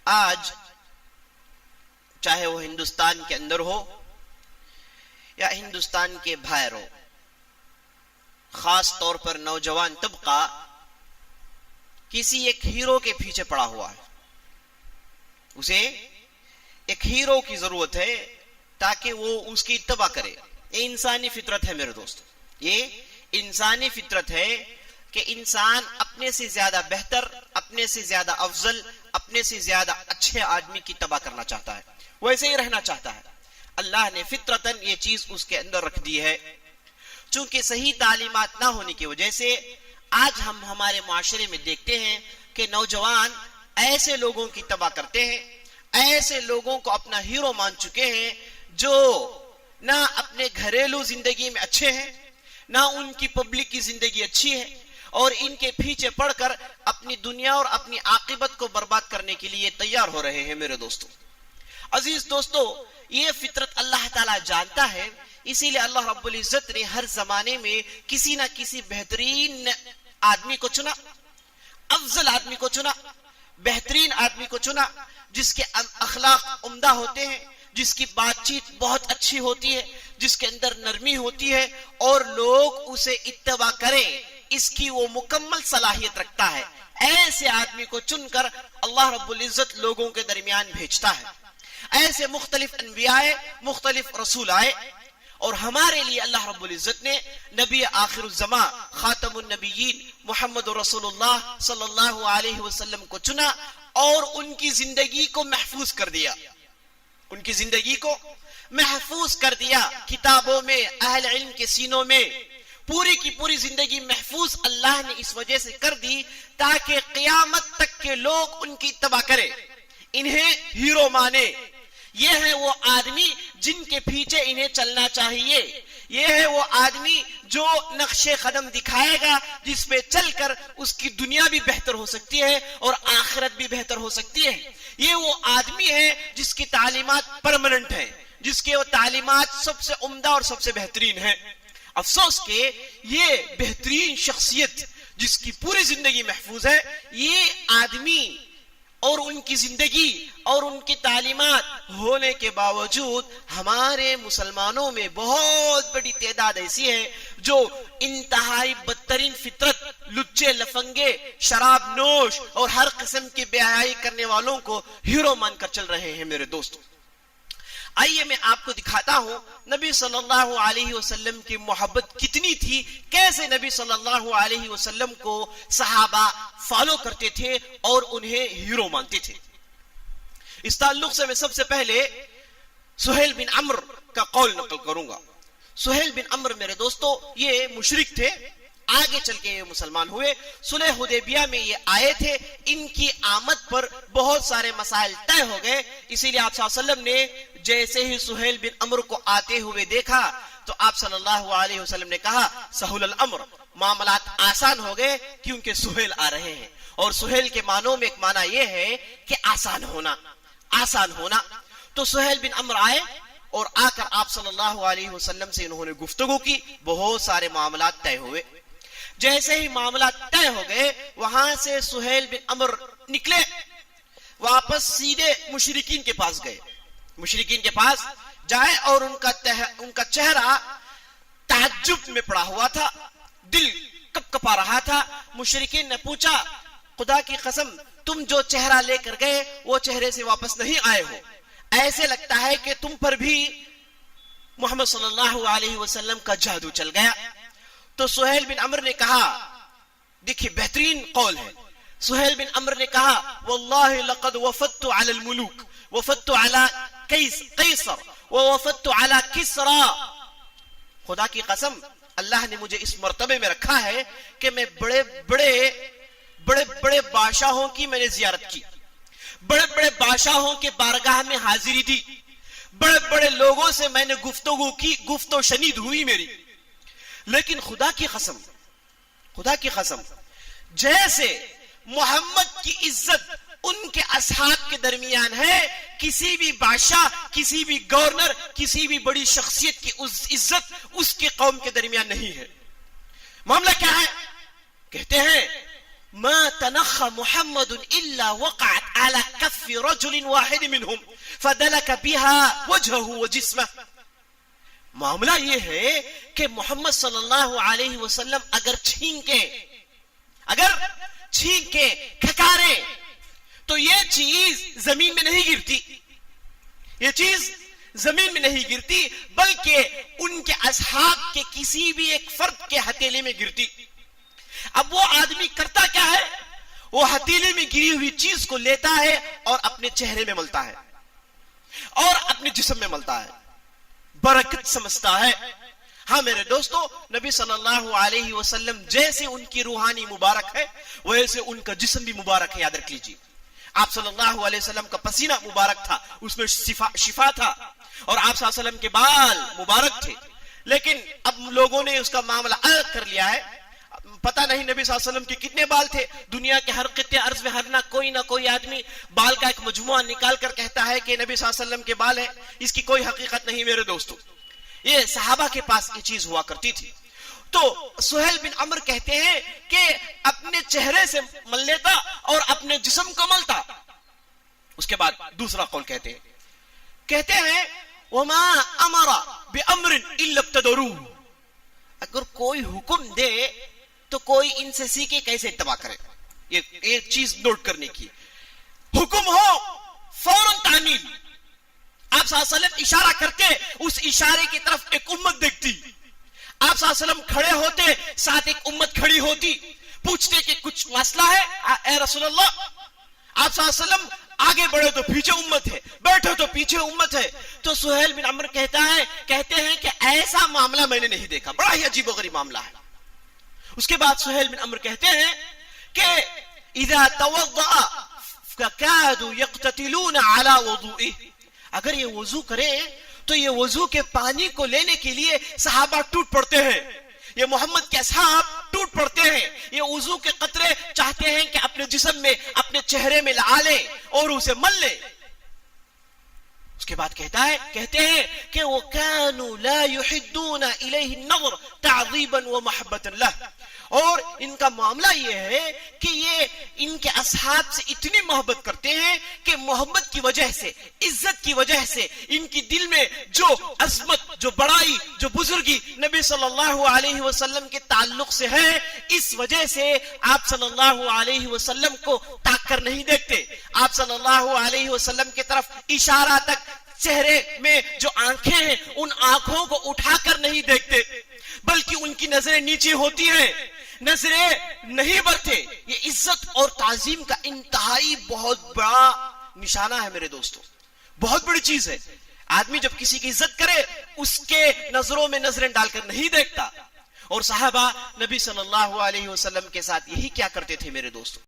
آج چاہے وہ ہندوستان کے اندر ہو یا ہندوستان کے باہر ہو، خاص طور پر نوجوان طبقہ کسی ایک ہیرو کے پیچھے پڑا ہوا ہے. اسے ایک ہیرو کی ضرورت ہے تاکہ وہ اس کی اتباع کرے. یہ انسانی فطرت ہے میرے دوست، یہ انسانی فطرت ہے کہ انسان اپنے سے زیادہ بہتر، اپنے سے زیادہ افضل، اپنے سے زیادہ اچھے آدمی کی اتباع کرنا چاہتا ہے، ویسے ہی رہنا چاہتا ہے. اللہ نے فطرتاً یہ چیز اس کے اندر رکھ دی ہے. چونکہ صحیح تعلیمات نہ ہونے کی وجہ سے آج ہم ہمارے معاشرے میں دیکھتے ہیں کہ نوجوان ایسے لوگوں کی اتباع کرتے ہیں، ایسے لوگوں کو اپنا ہیرو مان چکے ہیں جو نہ اپنے گھریلو زندگی میں اچھے ہیں، نہ ان کی پبلک کی زندگی اچھی ہے، اور ان کے پیچھے پڑ کر اپنی دنیا اور اپنی عاقبت کو برباد کرنے کے لیے تیار ہو رہے ہیں. میرے دوستو، عزیز دوستو، یہ فطرت اللہ تعالیٰ جانتا ہے. اسی لیے اللہ رب العزت نے ہر زمانے میں کسی نہ کسی بہترین آدمی کو چنا، افضل آدمی کو چنا، بہترین آدمی کو چنا، جس کے اخلاق عمدہ ہوتے ہیں، جس کی بات چیت بہت اچھی ہوتی ہے، جس کے اندر نرمی ہوتی ہے، اور لوگ اسے اتباع کریں اس کی وہ مکمل صلاحیت رکھتا ہے. ایسے آدمی کو چن کر اللہ رب العزت لوگوں کے درمیان بھیجتا ہے. ایسے مختلف انبیاء، مختلف رسول آئے، اور ہمارے لیے اللہ رب العزت نے نبی آخر الزمان خاتم النبیین محمد رسول اللہ صلی اللہ علیہ وسلم کو چنا اور ان کی زندگی کو محفوظ کر دیا. ان کی زندگی کو محفوظ کر دیا. کتابوں میں، اہل علم کے سینوں میں پوری کی پوری زندگی محفوظ اللہ نے اس وجہ سے کر دی تاکہ قیامت تک کے لوگ ان کی اتباع کریں، انہیں ہیرو مانے. یہ ہے وہ آدمی جن کے پیچھے انہیں چلنا چاہیے. یہ ہے وہ آدمی جو نقش قدم دکھائے گا جس پہ چل کر اس کی دنیا بھی بہتر ہو سکتی ہے اور آخرت بھی بہتر ہو سکتی ہے. یہ وہ آدمی ہے جس کی تعلیمات پرماننٹ ہیں، جس کے وہ تعلیمات سب سے عمدہ اور سب سے بہترین ہیں. افسوس کہ یہ بہترین شخصیت جس کی پوری زندگی محفوظ ہے، یہ آدمی اور ان کی زندگی اور ان کی تعلیمات ہونے کے باوجود ہمارے مسلمانوں میں بہت بڑی تعداد ایسی ہے جو انتہائی بدترین فطرت، لچے لفنگے، شراب نوش اور ہر قسم کی بے حیائی کرنے والوں کو ہیرو مان کر چل رہے ہیں. میرے دوستو، آئیے میں آپ کو دکھاتا ہوں نبی صلی اللہ علیہ وسلم کی محبت کتنی تھی، کیسے نبی صلی اللہ علیہ وسلم کو صحابہ فالو کرتے تھے اور انہیں ہیرو مانتے تھے. اس تعلق سے میں سب سے پہلے سہیل بن عمرو کا قول نقل کروں گا. سہیل بن عمرو میرے دوستو یہ مشرک تھے، آگے چل کے یہ مسلمان ہوئے. صلح حدیبیہ میں یہ آئے تھے. ان کی آمد پر بہت سارے مسائل طے ہو گئے. اسی لیے آپ صلی اللہ علیہ وسلم نے جیسے ہی سہیل بن عمرو کو آتے ہوئے دیکھا تو آپ صلی اللہ علیہ وسلم نے کہا سہل الامر، معاملات آسان ہو گئے کیونکہ سہیل آ رہے ہیں. اور سہیل کے معنوں میں ایک معنی یہ ہے کہ آسان ہونا، آسان ہونا. تو سہیل بن عمرو آئے اور آ کر آپ صلی اللہ علیہ وسلم سے انہوں نے گفتگو کی. بہت سارے معاملات طے ہوئے. جیسے ہی معاملات طے ہو گئے وہاں سے سہیل بن عمرو نکلے، واپس سیدھے مشرکین کے پاس گئے. مشرکین کے پاس جائے اور ان کا چہرہ تعجب میں پڑا ہوا تھا، دل کپ کپا رہا تھا. مشرکین نے پوچھا خدا کی قسم تم جو چہرہ لے کر گئے وہ چہرے سے واپس نہیں آئے ہو، ایسے لگتا ہے کہ تم پر بھی محمد صلی اللہ علیہ وسلم کا جادو چل گیا. تو سہیل بن عمرو نے کہا، دیکھیے بہترین قول ہے. سہیل بن عمرو نے کہا واللہ لقد وفدت علی الملوک، وفدت علی قیصر ووفدت علی کسرا. خدا کی قسم اللہ نے مجھے اس مرتبے میں رکھا ہے کہ میں بڑے بڑے بادشاہوں کی میں نے زیارت کی، بڑے بڑے بادشاہوں کے بارگاہ میں حاضری دی، بڑے بڑے لوگوں سے میں نے گفتگو کی، گفت و شنید ہوئی میری. لیکن خدا کی قسم جیسے محمد کی عزت ان کے اصحاب کے درمیان ہے، کسی بھی بادشاہ، کسی بھی گورنر، کسی بھی بڑی شخصیت کی عزت اس کے قوم کے درمیان نہیں ہے. معاملہ کیا ہے؟ کہتے ہیں ما تنخى محمد الا وقعت على كف كف رجل واحد منهم فدلك بها وجهه وجسمه. معاملہ یہ ہے کہ محمد صلی اللہ علیہ وسلم اگر چھینک کے کھکارے تو یہ چیز زمین میں نہیں گرتی، یہ چیز زمین میں نہیں گرتی، بلکہ ان کے اصحاب کے کسی بھی ایک فرد کے ہتھیلے میں گرتی. اب وہ آدمی کرتا کیا ہے؟ وہ ہتھیلے میں گری ہوئی چیز کو لیتا ہے اور اپنے چہرے میں ملتا ہے اور اپنے جسم میں ملتا ہے، برکت سمجھتا ہے. ہاں میرے دوستو، نبی صلی اللہ علیہ وسلم جیسے ان کی روحانی مبارک ہے ویسے ان کا جسم بھی مبارک ہے. یاد رکھ لیجیے، آپ صلی اللہ علیہ وسلم کا پسینہ مبارک تھا، اس میں شفا تھا، اور آپ صلی اللہ علیہ وسلم کے بال مبارک تھے. لیکن اب لوگوں نے اس کا معاملہ الگ کر لیا ہے. پتہ نہیں نبی صلی اللہ علیہ وسلم کے کتنے بال تھے. دنیا کے ہر خطے ارض میں ہر نہ کوئی آدمی بال کا ایک مجموعہ نکال کر کہتا ہے کہ نبی صلی اللہ علیہ وسلم کے بال ہیں. اس کی کوئی حقیقت نہیں میرے دوستو. یہ صحابہ کے پاس یہ چیز ہوا کرتی تھی. تو سہیل بن عمر کہتے ہیں کہ اپنے چہرے سے مل لیتا اور اپنے جسم کو ملتا. اس کے بعد دوسرا قول کہتے ہیں وما امر بامر الا ابتدروه. اگر کوئی حکم دے تو کوئی ان سے سیکھے کیسے اتباع کرے. یہ ایک چیز نوٹ کرنے کی، حکم ہو فوراً تعمیل. آپ صلی اللہ علیہ وسلم اشارہ کرتے، اس اشارے کی طرف ایک امت دیکھتی. آپ صلی اللہ علیہ وسلم کھڑے ہوتے، ساتھ ایک امت کھڑی ہوتی، پوچھتے کہ کچھ مسئلہ ہے اے رسول اللہ. آپ صلی اللہ علیہ وسلم آگے بڑھے تو پیچھے امت ہے، بیٹھے تو پیچھے امت ہے. تو سہیل بن عمر کہتے ہیں کہ ایسا معاملہ میں نے نہیں دیکھا، بڑا ہی عجیب و غریب معاملہ ہے. اس کے بعد سہیل بن عمر کہتے ہیں کہ اذا توضأ فكادوا يقتتلون على وضوئه. اگر یہ وضو کرے تو یہ وضو کے پانی کو لینے کے لیے صحابہ ٹوٹ پڑتے ہیں، یہ محمد کے اصحاب ٹوٹ پڑتے ہیں. یہ وضو کے قطرے چاہتے ہیں کہ اپنے جسم میں، اپنے چہرے میں لگا لے اور اسے مل لے. اس کے بعد کہتے ہیں کہ وَكَانُوا لَا يُحِدُّونَ إِلَيْهِ النَّظْرَ تَعْظِيبًا وَمَحَبَّةً لَهُ. اور ان کا معاملہ یہ ہے کہ یہ ان کے اصحاب سے اتنی محبت کرتے ہیں کہ محبت کی وجہ سے، عزت کی وجہ سے ان کی دل میں جو عظمت، جو بڑائی، جو بزرگی نبی صلی اللہ علیہ وسلم کے تعلق سے ہے، اس وجہ سے آپ صلی اللہ علیہ وسلم کو تاک کر نہیں دیکھتے. آپ صلی اللہ علیہ وسلم کی طرف اشارہ تک چہرے میں جو آنکھیں ہیں ان آنکھوں کو اٹھا کر نہیں دیکھتے، بلکہ ان کی نظریں نیچے ہوتی ہیں، نظریں نہیں بڑھتے. یہ عزت اور تعظیم کا انتہائی بہت بڑا نشانہ ہے میرے دوستو، بہت بڑی چیز ہے. آدمی جب کسی کی عزت کرے اس کے نظروں میں نظریں ڈال کر نہیں دیکھتا. اور صحابہ نبی صلی اللہ علیہ وسلم کے ساتھ یہی کیا کرتے تھے میرے دوستو.